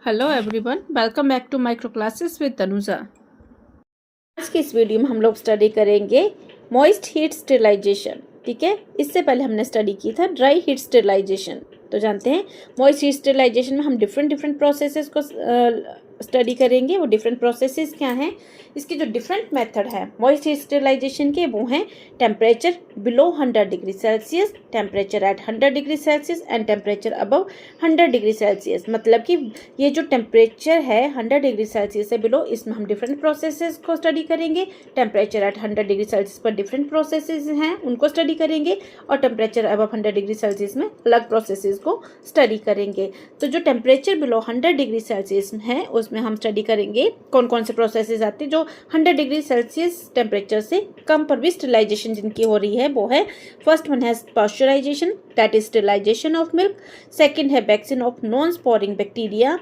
Hello everyone, welcome back to Micro Classes with Tanuja. आज की इस वीडियो में हम लोग स्टडी करेंगे मॉइस्ट हीट स्टेरिलाइजेशन। ठीक है, इससे पहले हमने स्टडी की था ड्राई हीट स्टेरिलाइजेशन। तो जानते हैं मॉइस्ट हीट स्टेरिलाइजेशन में हम डिफरेंट प्रोसेसेस को स्टडी करेंगे। वो डिफरेंट प्रोसेसेस क्या हैं, इसके जो डिफरेंट मेथड है मॉइस्ट हीट स्टेरिलाइजेशन के, वो हैं temperature below 100 degree Celsius, temperature at 100 degree Celsius and temperature above 100 degree Celsius. मतलब कि ये जो टेम्परेचर है 100 डिग्री सेल्सियस से बिलो, इसमें हम डिफरेंट प्रोसेसेस को स्टडी करेंगे। टेम्परेचर एट 100 डिग्री सेल्सियस पर डिफरेंट प्रोसेसेस हैं, उनको स्टडी करेंगे। और टेम्परेचर अबव 100 डिग्री सेल्सियस में अलग प्रोसेसेस को स्टडी करेंगे। तो जो टेम्परेचर बिलो 100 डिग्री सेल्सियस है उसमें हम स्टडी करेंगे कौन कौन से प्रोसेसेस आते हैं जो 100 डिग्री सेल्सियस टेम्परेचर से कम पर भी स्टेरिलाइजेशन जिनकी हो रही है। वो है फर्स्ट वन है pasteurization, that is sterilization of milk. Second है vaccine of non sporing bacteria.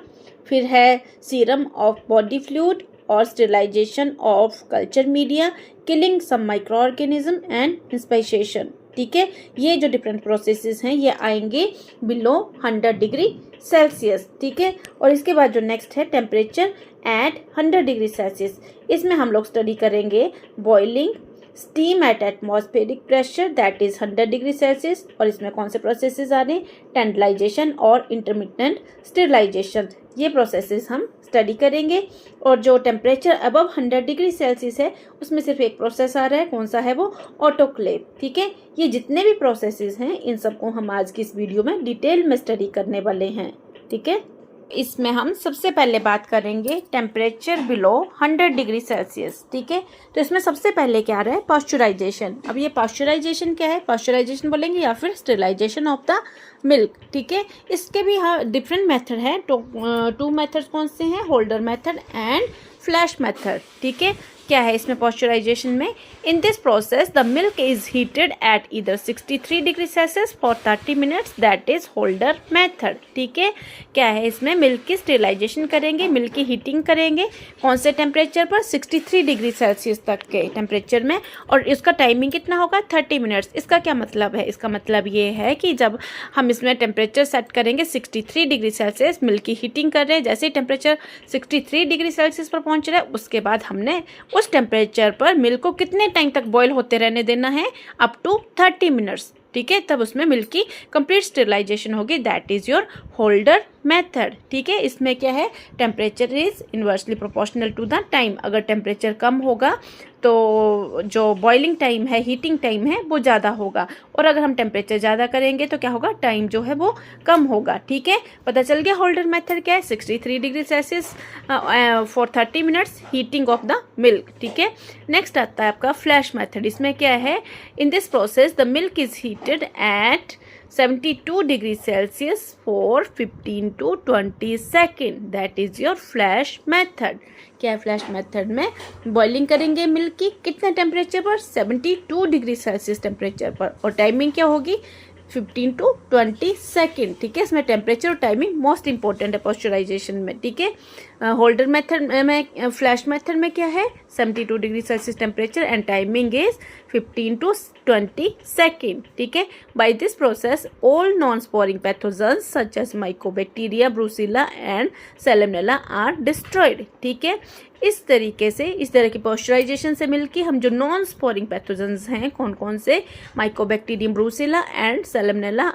फिर है सीरम ऑफ बॉडी फ्लूइड और sterilization of culture media, killing some micro organism and inspissation. ठीक है, ये जो डिफरेंट प्रोसेसेस हैं ये आएंगे बिलो 100 डिग्री सेल्सियस। ठीक है, और इसके बाद जो नेक्स्ट है टेम्परेचर एट 100 डिग्री सेल्सियस, इसमें हम लोग स्टडी करेंगे boiling steam at atmospheric pressure that is 100 degree Celsius. और इसमें कौन से प्रोसेसेस आ रहे हैं, टेंडलाइजेशन और इंटरमिटेंट स्टेरिलाइजेशन। ये प्रोसेसेस हम स्टडी करेंगे। और जो टेम्परेचर अबव 100 डिग्री सेल्सियस है उसमें सिर्फ एक प्रोसेस आ रहा है, कौन सा है वो, ऑटोक्लेव। ठीक है, ये जितने भी प्रोसेसेस हैं इन सबको हम आज की इस वीडियो में डिटेल में स्टडी करने वाले हैं। ठीक है, इसमें हम सबसे पहले बात करेंगे टेम्परेचर बिलो 100 डिग्री सेल्सियस। ठीक है, तो इसमें सबसे पहले क्या आ रहा है, पास्चराइजेशन। अब ये पास्चराइजेशन क्या है, पास्चराइजेशन बोलेंगे या फिर स्टेरिलाइजेशन ऑफ द मिल्क। ठीक है, इसके भी डिफरेंट मेथड है। टू मेथड्स कौन से हैं, holder method and flash method. ठीक है, क्या है इसमें पास्चराइजेशन में, in this process the milk is heated at either 63 degree Celsius for 30 minutes, that is holder method. ठीक है, क्या है इसमें मिल्क की स्टेरिलाइजेशन करेंगे, मिल्क की हीटिंग करेंगे कौन से टेम्परेचर पर, 63 डिग्री सेल्सियस तक के टेम्परेचर में। और इसका टाइमिंग कितना होगा, 30 मिनट्स। इसका क्या मतलब है, इसका मतलब ये है कि जब हम इसमें टेम्परेचर सेट करेंगे 63 डिग्री सेल्सियस, मिल्क की हीटिंग कर रहे हैं, जैसे ही टेम्परेचर 63 डिग्री सेल्सियस पर पहुंच रहा है उसके बाद हमने उस टेम्परेचर पर मिल्क को कितने टाइम तक बॉईल होते रहने देना है, अप टू 30 मिनट्स। ठीक है, तब उसमें मिल्क की कंप्लीट स्टेरिलाइजेशन होगी, that is your holder method. ठीक है, इसमें क्या है, temperature is inversely proportional to the time. अगर टेम्परेचर कम होगा तो जो बॉइलिंग टाइम है, हीटिंग टाइम है, वो ज़्यादा होगा। और अगर हम टेम्परेचर ज़्यादा करेंगे तो क्या होगा, टाइम जो है वो कम होगा। ठीक है, पता चल गया होल्डर मेथड क्या है, 63 degree Celsius for 30 minutes heating of the milk. ठीक है, नेक्स्ट आता है आपका फ्लैश मेथड। इसमें क्या है, in this process the milk is heated at 72 degree Celsius for 15 to 20 second, that is your flash method. क्या है फ्लैश मेथड में, बॉइलिंग करेंगे मिल्क की कितने टेम्परेचर पर, 72 डिग्री सेल्सियस टेम्परेचर पर। और टाइमिंग क्या होगी, 15 to 20 सेकेंड। ठीक है, इसमें टेम्परेचर और टाइमिंग मोस्ट इंपॉर्टेंट है पास्चराइजेशन में। ठीक है, होल्डर मेथड में, फ्लैश मेथड में क्या है, 72 degree Celsius temperature and timing is 15 to 20 second. ठीक है, by this process all non sporing pathogens such as mycobacteria, brucella and salmonella are destroyed. ठीक है, इस तरीके से, इस तरह की पास्चराइजेशन से मिलकर हम जो नॉन स्पोरिंग पैथोजन्स हैं कौन कौन से, माइकोबैक्टीरियम, ब्रूसिला एंड सैल्मोनेला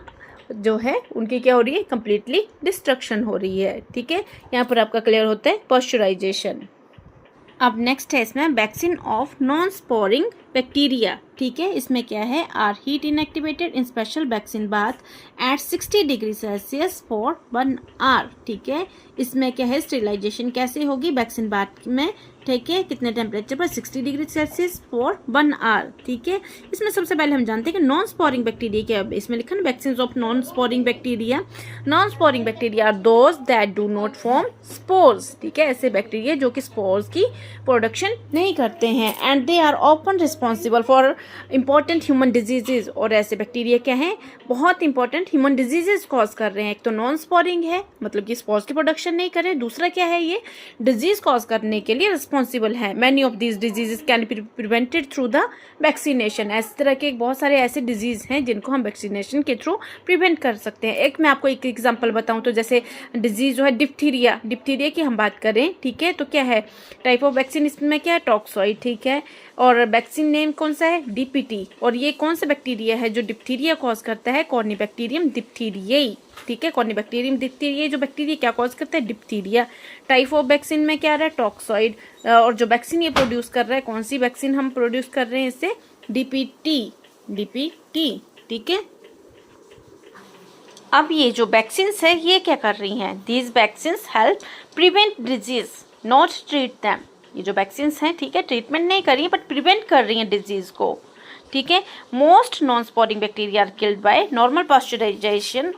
जो है उनकी क्या हो रही है, कंप्लीटली डिस्ट्रक्शन हो रही है। ठीक है, यहाँ पर आपका क्लियर होता है पास्चराइजेशन। अब नेक्स्ट है इसमें vaccine of non sporing bacteria. ठीक है, इसमें क्या है, are heat inactivated in special vaccine bath at 60 degree Celsius for 1 hour. ठीक है, इसमें क्या है, स्टेरिलाइजेशन कैसे होगी वैक्सीन बाथ में। ठीक है, कितने टेम्परेचर पर, 60 डिग्री सेल्सियस फॉर 1 आवर। ठीक है, इसमें सबसे पहले हम जानते हैं कि नॉन स्पोरिंग बैक्टीरिया क्या है। इसमें लिखा है vaccine of non sporing bacteria. Non sporing bacteria are those that do not form spores. ठीक है, ऐसे बैक्टीरिया जो कि स्पोर्स की प्रोडक्शन नहीं करते हैं, and they are often responsible for important human diseases. और ऐसे बैक्टीरिया क्या हैं, बहुत इंपॉर्टेंट ह्यूमन डिजीजेज कॉज कर रहे हैं। एक तो नॉन स्पोरिंग है, मतलब कि स्पोर्स की प्रोडक्शन नहीं कर रहे। दूसरा क्या है, ये डिजीज कॉज करने के लिए रिस्पॉन्सिबल हैं। Many of these diseases can be prevented through the vaccination. इस तरह के बहुत सारे ऐसे डिजीज़ हैं जिनको हम वैक्सीनेशन के थ्रू प्रिवेंट कर सकते हैं। एक मैं आपको एक एग्जांपल बताऊं तो जैसे डिजीज़ जो है डिप्थीरिया की हम बात करें, ठीक है, तो क्या है टाइप ऑफ वैक्सीन, इसमें क्या है टॉक्सॉइड, ठीक है, और वैक्सीन नेम कौन सा है डीपीटी। और ये कौन सा बैक्टीरिया है जो डिप्थीरिया कॉज करता है, कॉर्निबैक्टीरियम डिप्थीरियाई, ठीक है, कॉर्निबैक्टीरियम डिप्थीरियाई जो बैक्टीरिया क्या कॉज करता है डिप्थीरिया। टाइप ऑफ वैक्सीन में क्या आ रहा है टॉक्सॉइड, और जो वैक्सीन ये प्रोड्यूस कर रहा है, कौन सी वैक्सीन हम प्रोड्यूस कर रहे हैं इससे, डीपीटी, ठीक है। अब ये जो वैक्सीन्स है ये क्या कर रही हैं, these vaccines help prevent disease not treat them. ये जो वैक्सीन्स हैं, ठीक है, ट्रीटमेंट नहीं कर रही है बट प्रिवेंट कर रही हैं डिजीज को, ठीक है। Most non sporing bacteria are killed by normal pasteurization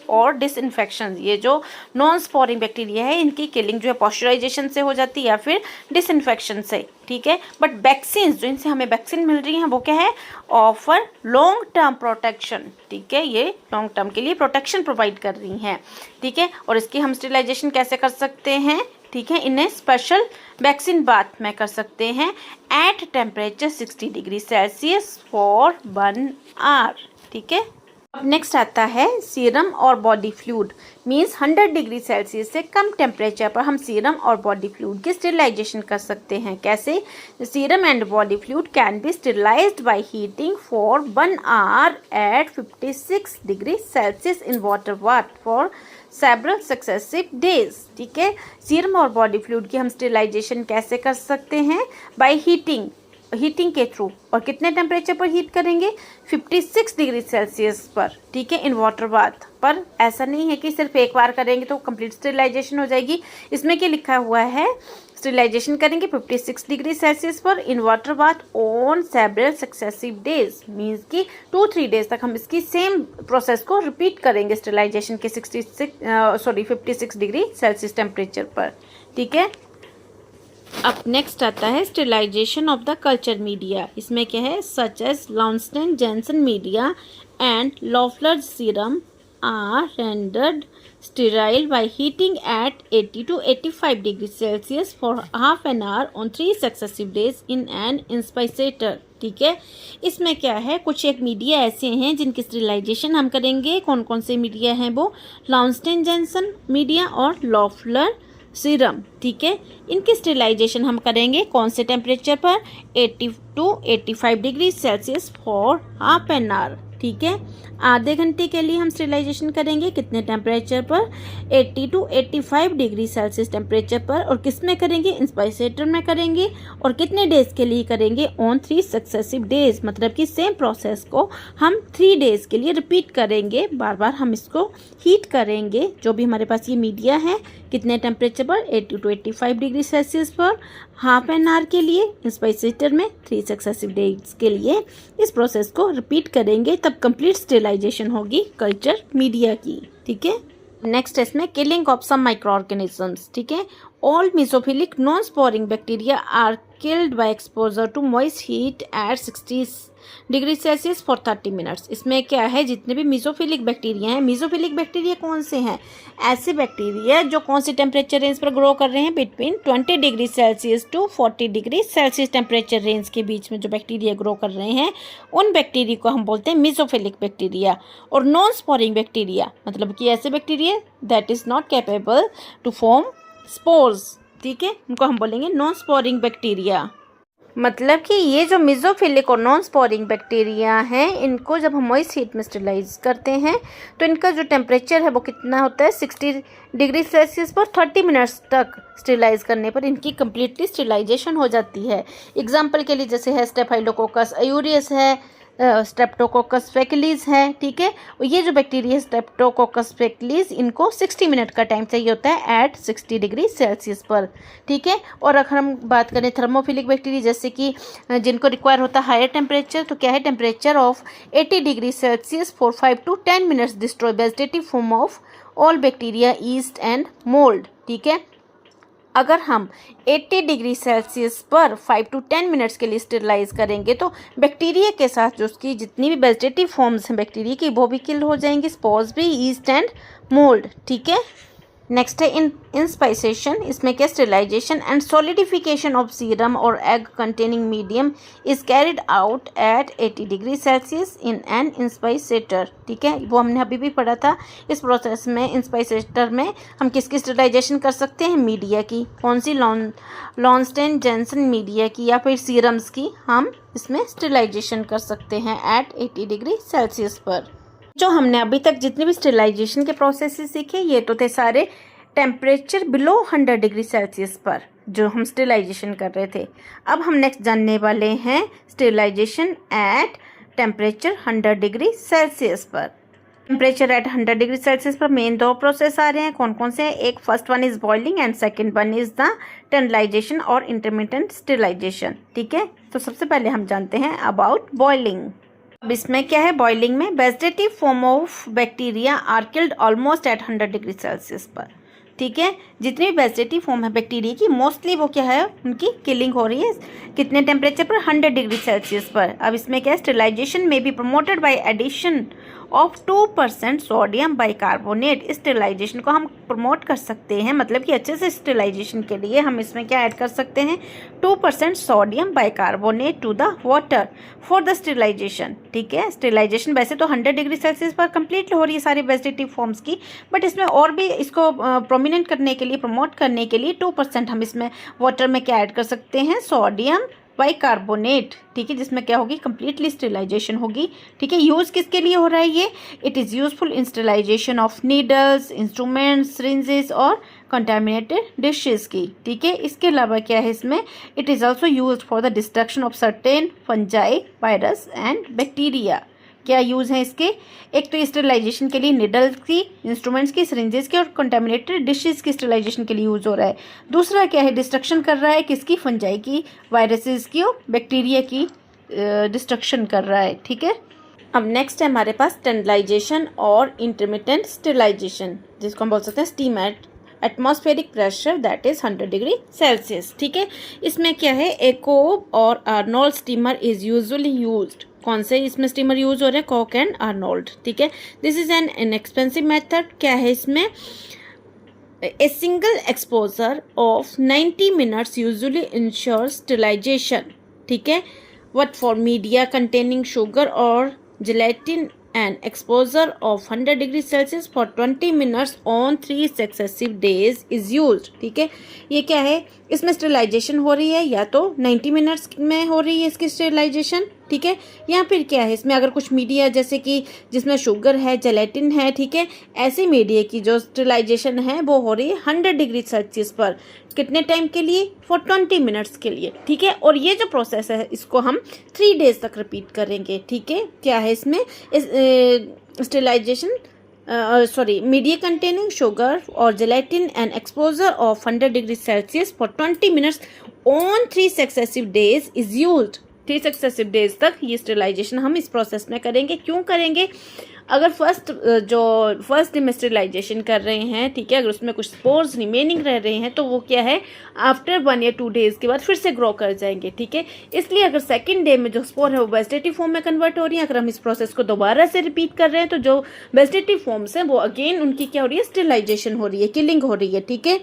और डिसइंफेक्शन। ये जो नॉन स्पॉरिंग बैक्टीरिया है इनकी किलिंग जो है पास्चराइजेशन से हो जाती है या फिर डिसइंफेक्शन से, ठीक है। बट वैक्सीन जो इनसे हमें वैक्सीन मिल रही हैं वो क्या है, ऑफर लॉन्ग टर्म प्रोटेक्शन, ठीक है, ये लॉन्ग टर्म के लिए प्रोटेक्शन प्रोवाइड कर रही हैं, ठीक है। और इसकी हम स्टेरिलाइजेशन कैसे कर सकते हैं, ठीक है, इन्हें स्पेशल वैक्सीन बाथ में कर सकते हैं at temperature 60 degree Celsius for 1 hour, ठीक है। अब नेक्स्ट आता है सीरम और body fluid, means 100 degree Celsius से कम टेम्परेचर पर हम सीरम और बॉडी फ्लूइड की स्टेरिलाइजेशन कर सकते हैं। कैसे, serum and body fluid can be sterilized by heating for 1 hour at 56 degree Celsius in water bath for several successive days, ठीक है। सीरम और बॉडी फ्लूइड की हम स्टेरिलाइजेशन कैसे कर सकते हैं, बाय हीटिंग के थ्रू, और कितने टेम्परेचर पर हीट करेंगे, 56 डिग्री सेल्सियस पर, ठीक है, इन वाटर बाथ पर। ऐसा नहीं है कि सिर्फ एक बार करेंगे तो कंप्लीट स्टेरिलाइजेशन हो जाएगी। इसमें क्या लिखा हुआ है, स्टेरिलाइजेशन करेंगे 56 डिग्री सेल्सियस पर इन water bath on several successive days, means कि 2-3 डेज तक हम इसकी सेम प्रोसेस को रिपीट करेंगे स्टेरिलाइजेशन के 56 डिग्री सेल्सियस टेम्परेचर पर, ठीक है। अब नेक्स्ट आता है sterilization of the culture media. इसमें क्या है, such as Lowenstein Jensen media and Loeffler serum are rendered sterile by heating at 80 to 85 degrees Celsius for half an hour on 3 successive days in an inspirator, ठीक है। इसमें क्या है, कुछ एक मीडिया ऐसे हैं जिनकी स्टेरिलाइजेशन हम करेंगे। कौन कौन से मीडिया हैं वो, लाउंस्टन जेंसन मीडिया और लॉफलर सीरम, ठीक है। इनकी स्टेरिलाइजेशन हम करेंगे कौन से टेम्परेचर पर, 80 to 85 degree Celsius for half an hour, ठीक है। आधे घंटे के लिए हम स्टेरिलाइजेशन करेंगे कितने टेम्परेचर पर, 80 to 85 डिग्री सेल्सियस टेम्परेचर पर। और किस में करेंगे, इंस्पाइसेटर में करेंगे। और कितने डेज के लिए करेंगे, ऑन 3 सक्सेसिव डेज, मतलब कि सेम प्रोसेस को हम 3 डेज के लिए रिपीट करेंगे। बार बार हम इसको हीट करेंगे। जो भी हमारे पास ये मीडिया है कितने टेम्परेचर पर, 80 to 85 डिग्री सेल्सियस पर हाफ एन आवर के लिए, इंस्पाइसेटर में 3 सक्सेसिव डेज के लिए इस प्रोसेस को रिपीट करेंगे। तब कंप्लीट स्टेरिलाइजेशन होगी कल्चर मीडिया की, ठीक है। नेक्स्ट है इसमें killing of some microorganisms, ठीक है। All mesophilic non sporing bacteria are killed by exposure to moist heat at 60 degree Celsius for 30 minutes. इसमें क्या है, जितने भी मीजोफिलिक बैक्टीरिया हैं, मीजोफिलिक बैक्टीरिया कौन से हैं, ऐसे बैक्टीरिया जो कौन सी टेम्परेचर रेंज पर ग्रो कर रहे हैं, between 20 degree Celsius to 40 degree Celsius temperature range के बीच में जो बैक्टीरिया ग्रो कर रहे हैं, उन बैक्टीरिया को हम बोलते हैं मीजोफिलिक बैक्टीरिया। और नॉन स्पोरिंग बैक्टीरिया मतलब कि ऐसे bacteria that is not capable to form spores, ठीक है, उनको हम बोलेंगे नॉन स्पोरिंग बैक्टीरिया। मतलब कि ये जो मेसोफिलिक और नॉन स्पोरिंग बैक्टीरिया हैं, इनको जब हम मॉइस्ट हीट में स्टेरिलाइज करते हैं तो इनका जो टेम्परेचर है वो कितना होता है, 60 डिग्री सेल्सियस पर 30 मिनट्स तक स्टेरिलाइज करने पर इनकी कम्प्लीटली स्टेरिलाइजेशन हो जाती है। एग्जाम्पल के लिए जैसे है स्टेफाइलोकोकस आयूरियस है, स्ट्रेप्टोकोकस फैकलीज है, ठीक है। और ये जो बैक्टीरिया स्ट्रेप्टोकोकस फैकलीज, इनको 60 मिनट का टाइम चाहिए होता है एट 60 डिग्री सेल्सियस पर, ठीक है। और अगर हम बात करें थर्मोफिलिक बैक्टीरिया जैसे कि जिनको रिक्वायर होता है हायर टेम्परेचर, तो क्या है, temperature of 80 degree Celsius for 5 to 10 minutes destroy vegetative form of all bacteria, east and mould, ठीक है। अगर हम 80 डिग्री सेल्सियस पर 5 to 10 मिनट्स के लिए स्टेरिलाइज करेंगे तो बैक्टीरिया के साथ जो उसकी जितनी भी वेजिटेटिव फॉर्म्स हैं बैक्टीरिया की वो भी किल हो जाएंगी, स्पोर्स भी, ईस्ट एंड मोल्ड, ठीक है। नेक्स्ट है इंस्पाइसेशन, इसमें क्या sterilization and solidification of serum और egg containing medium is carried out at 80 degree Celsius in an inspissator. ठीक है, वो हमने अभी भी पढ़ा था। इस प्रोसेस में इंस्पाइसेटर में हम किसकी स्टेरिलाइजेशन कर सकते हैं? मीडिया की। कौन सी? लॉन्स्टेन जेंसन मीडिया की या फिर सीरम्स की हम इसमें स्टेरिलाइजेशन कर सकते हैं एट 80 डिग्री सेल्सियस पर। जो हमने अभी तक जितने भी स्टेरिलाइजेशन के प्रोसेसेस सीखे ये तो थे सारे टेम्परेचर बिलो 100 डिग्री सेल्सियस पर जो हम स्टेरिलाइजेशन कर रहे थे। अब हम नेक्स्ट जानने वाले हैं sterilization at temperature 100 degree Celsius पर। टेम्परेचर एट 100 डिग्री सेल्सियस पर मेन दो प्रोसेस आ रहे हैं। कौन कौन से हैं? एक first one is boiling and second one is the tyndallization और इंटरमिटेंट स्टेरिलाइजेशन। ठीक है, तो सबसे पहले हम जानते हैं अबाउट बॉइलिंग। अब इसमें क्या है? बॉइलिंग में vegetative form of bacteria are killed almost at 100 degree Celsius पर। ठीक है, जितनी भी वेजिटेटिव फॉर्म है बैक्टीरिया की मोस्टली वो क्या है? उनकी किलिंग हो रही है कितने टेम्परेचर पर? 100 डिग्री सेल्सियस पर। अब इसमें क्या है? स्टेरिलाइजेशन में be promoted by addition of 2% sodium bicarbonate. इस स्टेरिलाइजेशन को हम प्रमोट कर सकते हैं, मतलब कि अच्छे से स्टेरिलाइजेशन के लिए हम इसमें क्या ऐड कर सकते हैं? 2% sodium bicarbonate to the water for the sterilization. ठीक है, स्टेरिलाइजेशन वैसे तो 100 डिग्री सेल्सियस पर कंप्लीट हो रही है सारी वेजिटेटिव फॉर्म्स की, बट इसमें और भी इसको प्रोमिनेंट करने के लिए, प्रमोट करने के लिए 2% हम इसमें वाटर में क्या ऐड कर सकते हैं? Sodium bicarbonate. ठीक है, जिसमें क्या होगी? कंप्लीटली स्टेरिलाइजेशन होगी। ठीक है, यूज़ किसके लिए हो रहा है ये? It is useful in sterilization of needles, instruments, syringes और कंटामिनेटेड डिशेस की। ठीक है, इसके अलावा क्या है इसमें? It is also use for the destruction of certain fungi, virus and bacteria. क्या यूज़ है इसके? एक तो स्टेरिलाइजेशन के लिए निडल्स की, इंस्ट्रूमेंट्स की, सिरिंजेस की और कंटामिनेटेड डिशेस की स्टेरिलाइजेशन के लिए यूज़ हो रहा है। दूसरा क्या है? डिस्ट्रक्शन कर रहा है किसकी? फंजाई की, वायरसेस की और बैक्टीरिया की डिस्ट्रक्शन कर रहा है। ठीक है, अब नेक्स्ट है हमारे पास टर्नलाइजेशन और इंटरमिटेंट स्टेरिलाइजेशन, जिसको हम बोल सकते हैं steam at atmospheric pressure that is 100 degree Celsius. ठीक है, इसमें क्या है? एकोब और Arnold steamer is usually used. कौन से इसमें स्टीमर यूज हो रहे हैं? Koch and Arnold. ठीक है, this is an inexpensive method. क्या है इसमें? A single exposure of 90 minutes usually ensures sterilization. ठीक है, what for media containing sugar or gelatin and exposure of 100 degree Celsius for 20 minutes on 3 successive days is used। ठीक है, ये क्या है? इसमें स्टेरिलाइजेशन हो रही है या तो 90 मिनट्स में हो रही है इसकी स्टेरिलाइजेशन। ठीक है, या फिर क्या है इसमें? अगर कुछ मीडिया जैसे कि जिसमें शुगर है, जेलेटिन है, ठीक है, ऐसे मीडिया की जो स्टेरिलाइजेशन है वो हो रही है 100 डिग्री सेल्सियस पर। कितने टाइम के लिए? फॉर 20 मिनट्स के लिए। ठीक है, और ये जो प्रोसेस है इसको हम 3 डेज तक रिपीट करेंगे। ठीक है, क्या है इसमें? स्टेरिलाइजेशन मीडिया कंटेनिंग शुगर और gelatin and exposure of 100 degree Celsius for 20 minutes on 3 successive days is used. 3 successive days तक ये स्टेरिलाइजेशन हम इस प्रोसेस में करेंगे। क्यों करेंगे? अगर फर्स्ट डे में स्टेरिलाइजेशन कर रहे हैं, ठीक है, अगर उसमें कुछ स्पोर्स रिमेनिंग रह रहे हैं तो वो क्या है? आफ्टर 1 या 2 डेज के बाद फिर से ग्रो कर जाएंगे। ठीक है, इसलिए अगर सेकंड डे में जो स्पोर है वो वेजिटेटिव फॉर्म में कन्वर्ट हो रही है, अगर हम इस प्रोसेस को दोबारा से रिपीट कर रहे हैं तो जो वेजिटेटिव फॉर्म्स हैं वो अगेन उनकी क्या हो रही है? स्टेरिलाइजेशन हो रही है, किलिंग हो रही है। ठीक है,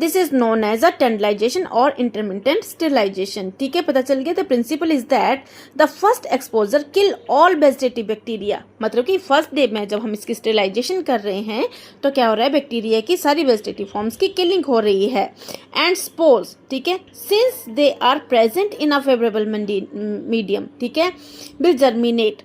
this is known as a tyndallization और इंटरमिटेंट स्टेरिलाइजेशन। ठीक है, पता चल गया। The principle is that the first exposure kill all vegetative bacteria. मतलब कि फर्स्ट डे में जब हम इसकी स्टेरिलाइजेशन कर रहे हैं तो क्या हो रहा है? बैक्टीरिया की सारी वेजिटेटिव फॉर्म्स की किलिंग हो रही है एंड स्पोर्स। ठीक है, since they are present in a favourable medium, ठीक है, विल जर्मिनेट।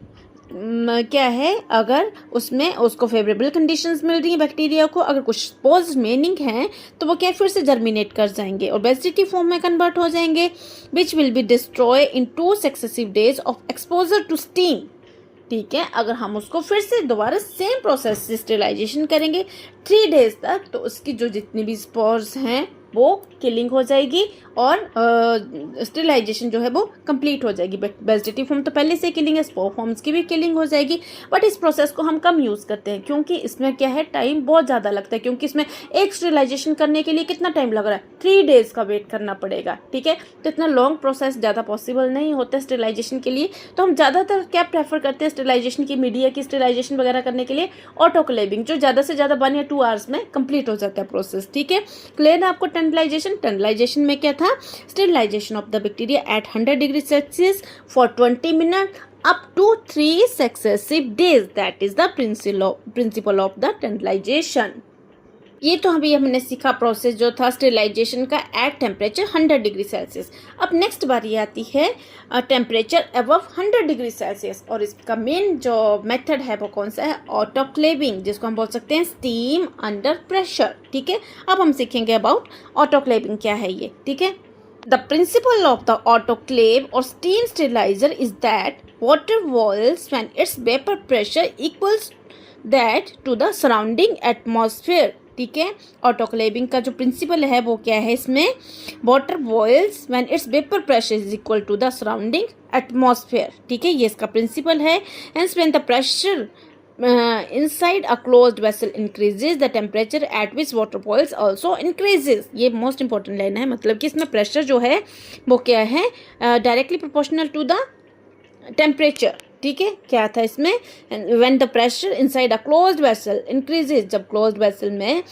क्या है? अगर उसमें उसको फेवरेबल कंडीशंस मिल रही हैं बैक्टीरिया को, अगर कुछ स्पोर्स रिमेनिंग हैं तो वो क्या फिर से जर्मिनेट कर जाएंगे और वेजिटेटिव फॉर्म में कन्वर्ट हो जाएंगे, which will be destroy in 2 successive days of exposure to steam. ठीक है, अगर हम उसको फिर से दोबारा सेम प्रोसेस से स्टेरिलाइजेशन करेंगे 3 डेज तक तो उसकी जो जितनी भी स्पोर्स हैं वो किलिंग हो जाएगी और स्टेरिलाइजेशन जो है वो कंप्लीट हो जाएगी। वेजिटेटिव फॉर्म तो पहले से किलिंग है, स्पोर फॉर्म्स की भी किलिंग हो जाएगी। बट इस प्रोसेस को हम कम यूज़ करते हैं क्योंकि इसमें क्या है, टाइम बहुत ज़्यादा लगता है, क्योंकि इसमें एक स्टेरिलाइजेशन करने के लिए कितना टाइम लग रहा है, 3 डेज़ का वेट करना पड़ेगा। ठीक है, तो इतना लॉन्ग प्रोसेस ज़्यादा पॉसिबल नहीं होता स्टेरिलाइजेशन के लिए। तो हम ज़्यादातर क्या प्रेफर करते हैं स्टेरिलाइजेशन की, मीडिया की स्टेरिलाइजेशन वगैरह करने के लिए ऑटोक्लेविंग, जो ज़्यादा से ज़्यादा 1 या 2 आवर्स में कंप्लीट हो जाता है प्रोसेस। ठीक है, क्लियर है आपको टर्नलाइजेशन में क्या था, sterilization of the bacteria at 100 degree Celsius for 20 minute up to 3 successive days, that is the principle of the टर्नलाइजेशन। ये तो अभी हमने सीखा प्रोसेस जो था स्टेरिलाइजेशन का एट टेम्परेचर 100 डिग्री सेल्सियस। अब नेक्स्ट बारी आती है टेम्परेचर अबव 100 डिग्री सेल्सियस, और इसका मेन जो मेथड है वो कौन सा है, ऑटोक्लेविंग, जिसको हम बोल सकते हैं स्टीम अंडर प्रेशर। ठीक है, अब हम सीखेंगे अबाउट ऑटोक्लेविंग क्या है ये। ठीक है, the principle of the autoclave और steam sterilizer is that water boils when its vapor pressure equals that to the surrounding atmosphere। ठीक है, ऑटोक्लेविंग का जो प्रिंसिपल है वो क्या है, इसमें water boils when its vapour pressure is equal to the surrounding atmosphere. ठीक है, ये इसका प्रिंसिपल है। Hence when the pressure inside a closed vessel increases, the temperature at which water boils also increases। ये मोस्ट इंपॉर्टेंट लाइन है, मतलब कि इसमें प्रेशर जो है वो क्या है, directly proportional to the temperature. ठीक है, क्या था इसमें, when the pressure inside a closed vessel increases, जब क्लोज्ड वेसल में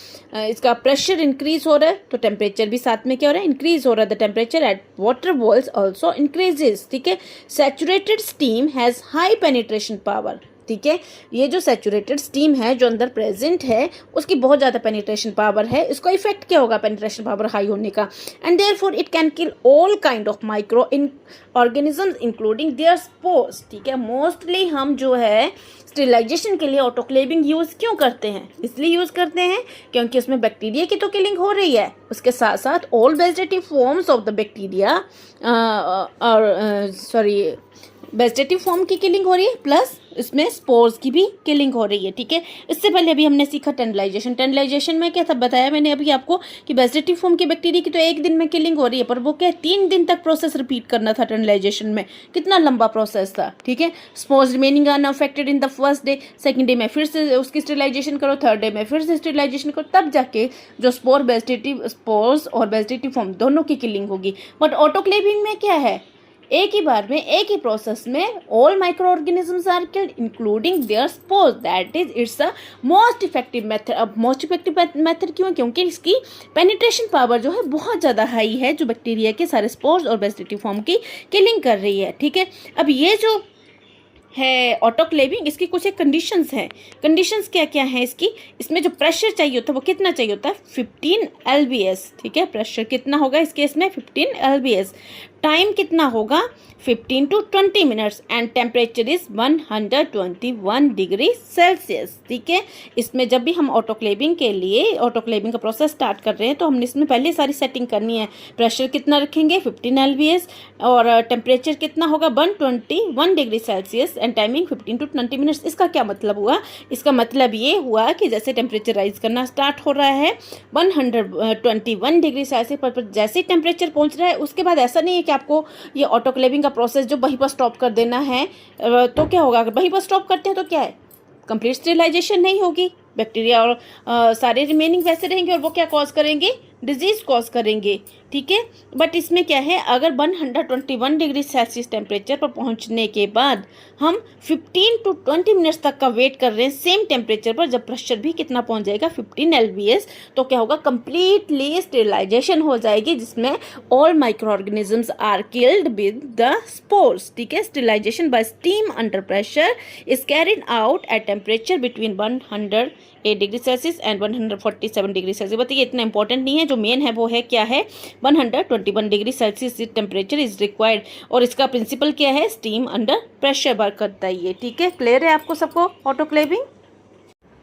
इसका प्रेशर इंक्रीज हो रहा है तो टेम्परेचर भी साथ में क्या हो रहा है, इंक्रीज हो रहा है। The temperature at water boils also increases. ठीक है, saturated steam has high penetration power. ठीक है, ये जो सैचुरेटेड स्टीम है जो अंदर प्रेजेंट है उसकी बहुत ज़्यादा पेनिट्रेशन पावर है। इसका इफेक्ट क्या होगा पेनिट्रेशन पावर हाई होने का, and therefore it can kill all kind of micro organisms including their spores. ठीक है, मोस्टली हम जो है स्टेरिलाइजेशन के लिए ऑटोक्लेविंग यूज़ क्यों करते हैं, इसलिए यूज़ करते हैं क्योंकि उसमें बैक्टीरिया की तो किलिंग हो रही है, उसके साथ साथ all vegetative forms of the bacteria vegetative form की किलिंग हो रही है, प्लस इसमें स्पोर्स की भी किलिंग हो रही है। ठीक है, इससे पहले अभी हमने सीखा टर्नलाइजेशन। टर्नलाइजेशन में क्या था, बताया मैंने अभी आपको कि वेजिटेटिव फॉर्म की बैक्टीरिया की तो 1 दिन में किलिंग हो रही है, पर वो क्या 3 दिन तक प्रोसेस रिपीट करना था। टर्नलाइजेशन में कितना लंबा प्रोसेस था। ठीक है, spores remaining unaffected in the first day, second day में फिर से उसकी स्टेरिलाइजेशन करो, थर्ड डे में फिर से स्टेरिलाइजेशन करो, तब जाके जो स्पोर्स और वेजिटेटिव फॉर्म दोनों की किलिंग होगी। बट ऑटोक्लेविंग में क्या है, एक ही बार में एक ही प्रोसेस में all micro organisms are killed including their spores, that is it's a most effective method. अब मोस्ट इफेक्टिव मेथड क्यों, क्योंकि इसकी पेनिट्रेशन पावर जो है बहुत ज़्यादा हाई है, जो बैक्टीरिया के सारे स्पोर्स और वेजिटेटिव फॉर्म की किलिंग कर रही है। ठीक है, अब ये जो है ऑटोक्लेविंग, इसकी कुछ एक कंडीशंस हैं। कंडीशंस क्या क्या हैं इसकी, इसमें जो प्रेशर चाहिए होता है वो कितना चाहिए होता है, 15 LBS। ठीक है, प्रेशर कितना होगा इस केस में, 15 LBS। टाइम कितना होगा, 15 to 20 minutes, and temperature is 121 degree Celsius. ठीक है, इसमें जब भी हम ऑटोक्लेविंग के लिए ऑटोक्लेविंग का प्रोसेस स्टार्ट कर रहे हैं तो हमने इसमें पहले सारी सेटिंग करनी है। प्रेशर कितना रखेंगे, 15 LBS, और टेम्परेचर कितना होगा, 121 degree Celsius, and timing 15 to 20 minutes. इसका क्या मतलब हुआ, इसका मतलब ये हुआ कि जैसे टेम्परेचर राइज करना स्टार्ट हो रहा है 121 डिग्री सेल्सियस पर जैसे ही टेम्परेचर पहुंच रहा है, उसके बाद ऐसा नहीं है कि आपको ये ऑटोक्लेविंग का प्रोसेस जो वहीं पर स्टॉप कर देना है। तो क्या होगा, अगर वहीं पर स्टॉप करते हैं तो क्या है, कंप्लीट स्टेरिलाइजेशन नहीं होगी, बैक्टीरिया और सारे रिमेनिंग वैसे रहेंगे और वो क्या कॉज करेंगे, डिजीज कॉज करेंगे। ठीक है, बट इसमें क्या है, अगर 121 डिग्री सेल्सियस टेम्परेचर पर पहुंचने के बाद हम 15 to 20 मिनट्स तक का वेट कर रहे हैं सेम टेम्परेचर पर, जब प्रेशर भी कितना पहुंच जाएगा 15 LBS, तो क्या होगा, कंप्लीटली स्टेरिलाइजेशन हो जाएगी, जिसमें all micro organisms are killed with the spores. ठीक है, sterilization by steam under pressure is carried out at temperature between 108 degree Celsius and 147 degree Celsius. बताइए इतना इंपॉर्टेंट नहीं है, जो मेन है वो है क्या है, 121 degree Celsius temperature is required, और इसका प्रिंसिपल क्या है, स्टीम अंडर प्रेशर वर्क करता है ये। ठीक है, क्लियर है आपको सबको ऑटोक्लेविंग।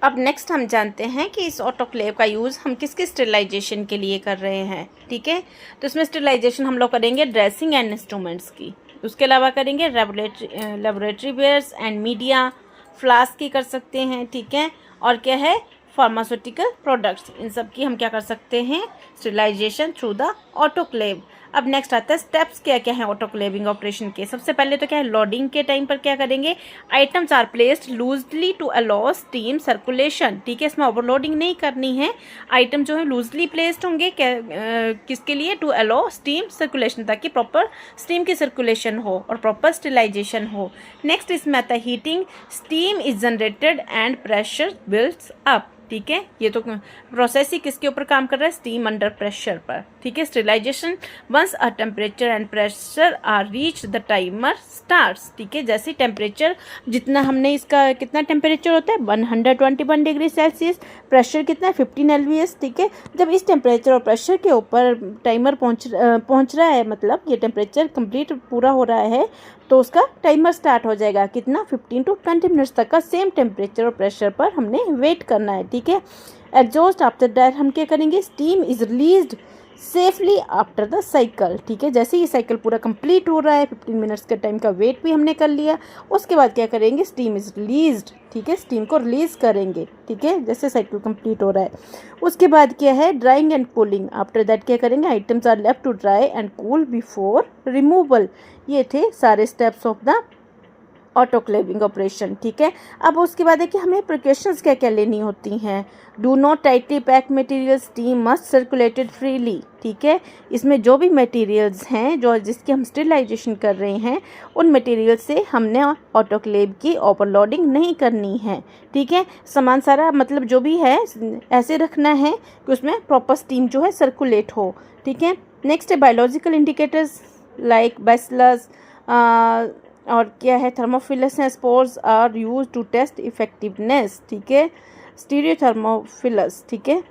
अब नेक्स्ट हम जानते हैं कि इस ऑटोक्लेव का यूज़ हम किस किस स्टेरिलाइजेशन के लिए कर रहे हैं। ठीक है, तो इसमें स्टेरिलाइजेशन हम लोग करेंगे ड्रेसिंग एंड इंस्ट्रूमेंट्स की, उसके अलावा करेंगे laboratory wares and media, flask की कर सकते हैं। ठीक है, और क्या है, फार्मास्यूटिकल प्रोडक्ट्स, इन सब की हम क्या कर सकते हैं, स्टेरिलाइजेशन थ्रू द ऑटोक्लेव। अब नेक्स्ट आता है स्टेप्स क्या क्या है ऑटोक्लेविंग ऑपरेशन के। सबसे पहले तो क्या है, लोडिंग के टाइम पर क्या करेंगे, items are placed loosely to allow steam circulation, ठीक है, इसमें ओवरलोडिंग नहीं करनी है, आइटम जो है लूजली प्लेस्ड होंगे किसके लिए, टू अलाउ स्टीम सर्कुलेशन, ताकि प्रॉपर स्टीम की सर्कुलेशन हो और प्रॉपर स्टेरिलाइजेशन हो। नेक्स्ट इसमें आता है heating, steam is generated and pressure builds up, ठीक है, ये तो प्रोसेस ही किसके ऊपर काम कर रहा है, स्टीम अंडर प्रेशर पर, ठीक है। Sterilization once a temperature and pressure are reach the timer starts, ठीक है, जैसे टेम्परेचर जितना हमने इसका कितना टेम्परेचर होता है 121 डिग्री सेल्सियस, प्रेशर कितना है 15 LVS, ठीक है। जब इस टेम्परेचर और प्रेशर के ऊपर टाइमर पहुंच रहा है, मतलब ये टेम्परेचर कंप्लीट पूरा हो रहा है, तो उसका टाइमर स्टार्ट हो जाएगा, कितना 15 to 20 मिनट्स तक का सेम टेम्परेचर और प्रेशर पर हमने वेट करना है, ठीक है। एग्जॉस्ट आफ्टर दैट हम क्या करेंगे, steam is released safely after the cycle, ठीक है, जैसे ये साइकिल पूरा कंप्लीट हो रहा है, 15 मिनट्स का टाइम का वेट भी हमने कर लिया, उसके बाद क्या करेंगे, स्टीम इज रिलीज्ड, ठीक है, स्टीम को रिलीज करेंगे, ठीक है, जैसे साइकिल कंप्लीट हो रहा है। उसके बाद क्या है, drying and cooling, after that क्या करेंगे, items are left to dry and cool before removal. ये थे सारे steps of the autoclaving operation, ठीक है। अब उसके बाद है कि हमें प्रिकॉशंस क्या क्या लेनी होती हैं। Do not tightly pack material, steam must circulated freely, ठीक है, इसमें जो भी मटेरियल्स हैं जो जिसकी हम स्टेरिलाइजेशन कर रहे हैं, उन मटेरियल से हमने ऑटोक्लेव की ओवरलोडिंग नहीं करनी है, ठीक है। सामान सारा मतलब जो भी है ऐसे रखना है कि उसमें प्रॉपर स्टीम जो है सर्कुलेट हो, ठीक है। नेक्स्ट है बायोलॉजिकल इंडिकेटर्स लाइक बैसिलस और क्या है, थर्मोफिलस हैं, spores are use to test effectiveness, ठीक है, स्टीरियोथर्मोफिलस, ठीक है,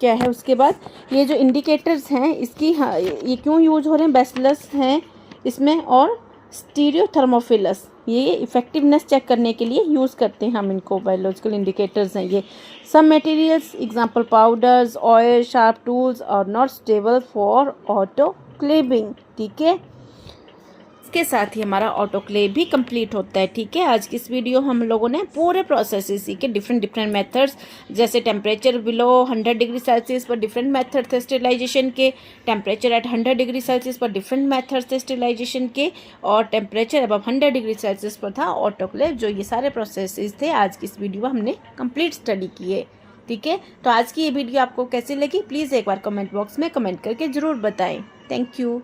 क्या है। उसके बाद ये जो इंडिकेटर्स हैं इसकी ये क्यों यूज हो रहे हैं, बैसिलस हैं इसमें और स्टीरियोथर्मोफिलस, ये इफेक्टिवनेस चेक करने के लिए यूज़ करते हैं हम इनको, बायोलॉजिकल इंडिकेटर्स हैं ये। Some materials example powders, oil, sharp tools are not stable for autoclaving, ठीक है। इसके साथ ही हमारा ऑटोक्लेव भी कंप्लीट होता है, ठीक है। आज की इस वीडियो हम लोगों ने पूरे प्रोसेस सीखे, डिफरेंट मेथड्स, जैसे टेम्परेचर बिलो 100 डिग्री सेल्सियस पर डिफरेंट मेथड थे स्टेरिलाइजेशन के, टेम्परेचर एट 100 डिग्री सेल्सियस पर डिफरेंट मेथड थे स्टेरिलाइजेशन के, और टेम्परेचर अबव 100 डिग्री सेल्सियस पर था ऑटोक्लेव। जो ये सारे प्रोसेस थे आज की इस वीडियो में हमने कंप्लीट स्टडी किए, ठीक है। तो आज की ये वीडियो आपको कैसी लगी, प्लीज़ एक बार कमेंट बॉक्स में कमेंट करके ज़रूर बताएं। Thank you.